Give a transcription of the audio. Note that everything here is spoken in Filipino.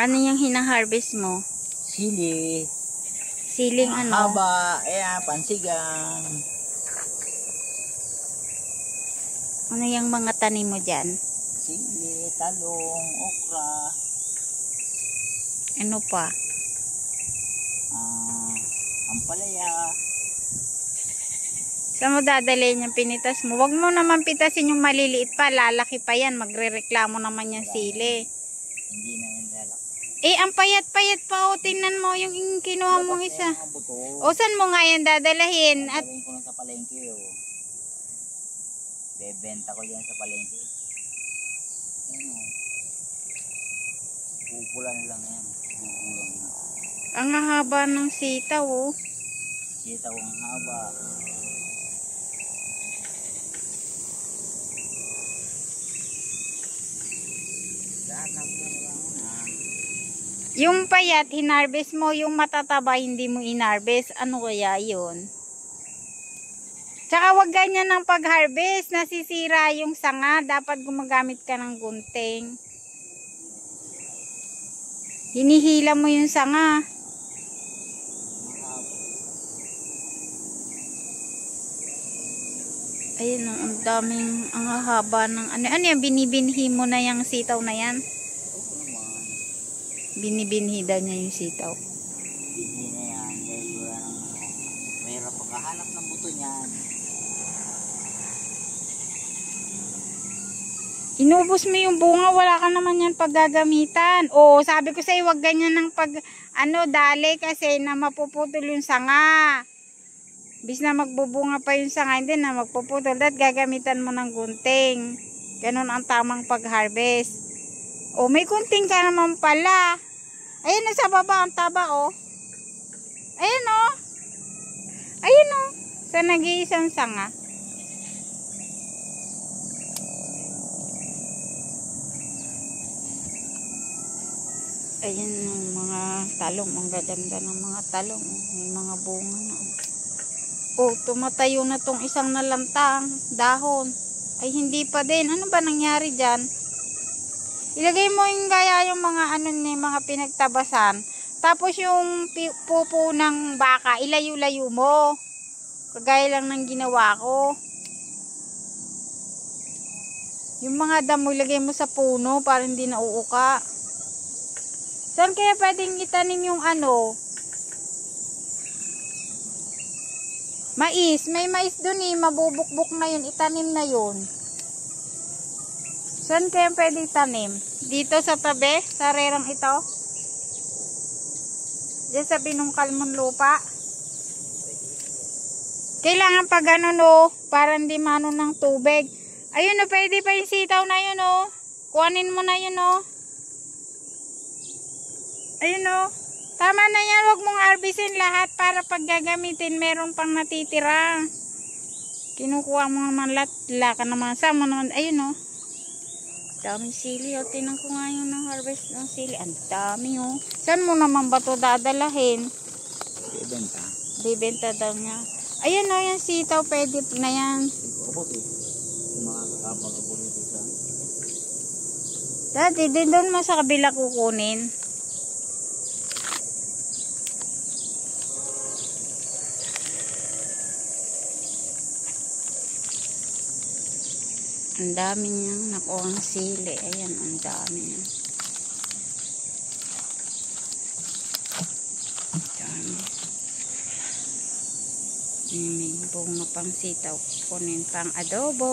Ano yung hina-harvest mo? Sili. Siling ano? Haba. Ayan, pansigang. Ano yung mga tanim mo dyan? Sili, talong, okra. Ano pa? Ampalaya. Saan mo dadalhin yung pinitas mo? Huwag mo naman pitasin yung maliliit pa. Lalaki pa yan. Magre-reklamo naman yung sili. Hindi na yan lalaki. Eh, ang payat-payat pa. O, tingnan mo yung kinuha mong isa. O, saan mo nga yan dadalahin? At Dadalhin ko lang sa palengke. Oh. Bebenta ko yan sa palengke. Ayan o. Pupulan lang yan. Pupulan lang. ang haba ng sitaw, oh. Sitaw ang haba. Lahat ng pulang na. Yung payat, hinarvest mo. Yung matataba, hindi mo inharvest. Ano kaya yun? Tsaka wag ganyan ng pag-harvest. Nasisira yung sanga. Dapat gumagamit ka ng gunting. Hinihila mo yung sanga. Ayun, ang daming, ang haba ng, ano yan, binibinhi mo na yung sitaw na yan? Oo naman. Binibinhi daw niya yung sitaw. Hindi na yan. Dahil wala nang mayroon pagkahanap ng buto niyan. Inubos mo yung bunga, wala ka naman yan paggagamitan. O, sabi ko sa'yo, wag ganyan ng dali kasi na mapuputol yung sanga. Bis na magbubunga pa yung sanga, hindi na magpuputol. At gagamitan mo ng gunting. Ganon ang tamang pag-harvest. O, may gunting ka naman pala. Ayun na sa baba, ang taba, o. Ayun, o. Ayun, o. Sa nag-iisang sanga. Ayan yung mga talong. Ang gaganda ng mga talong. May mga bunga na. Oh, tumatayo na tong isang nalantang dahon. Ay, hindi pa din. Ano ba nangyari dyan? Ilagay mo yung gaya yung mga mga pinagtabasan. Tapos yung pupo ng baka, ilayo-layo mo. Kagaya lang ng ginawa ko. Yung mga damo, ilagay mo sa puno para hindi nauuka. Saan kaya pwedeng itanim yung mais? May mais dun eh. Mabubukbuk na yun. Itanim na yun. Saan kaya pwedeng itanim? Dito sa tabi? Sa rerang ito? Diyan sa binungkal mong lupa? Kailangan pa ganun para hindi mano ng tubig. Ayun pwede pa yung sitaw na yun Kuhanin mo na yun Ayun Tama na yan. Huwag mong harvestin lahat para pag gagamitin meron pang natitira. Kinukuha mo naman lahat. Wala ka naman. Sama naman. Ayun daming sili. Tinan ko nga yung harvest ng sili. Ang dami Saan mo naman ba ito dadalahin? Bebenta. Bibenta daw niya. Ayun yung sitaw. Pwede na yan. Kaputi. Yung mga kapag-kaputi sa. Dati, din doon mo sa kabila kukunin. Ang dami niyang nakuhang sili. Ayan, ang dami niya. Dami. May bunga pang sitaw. Kunin pang adobo.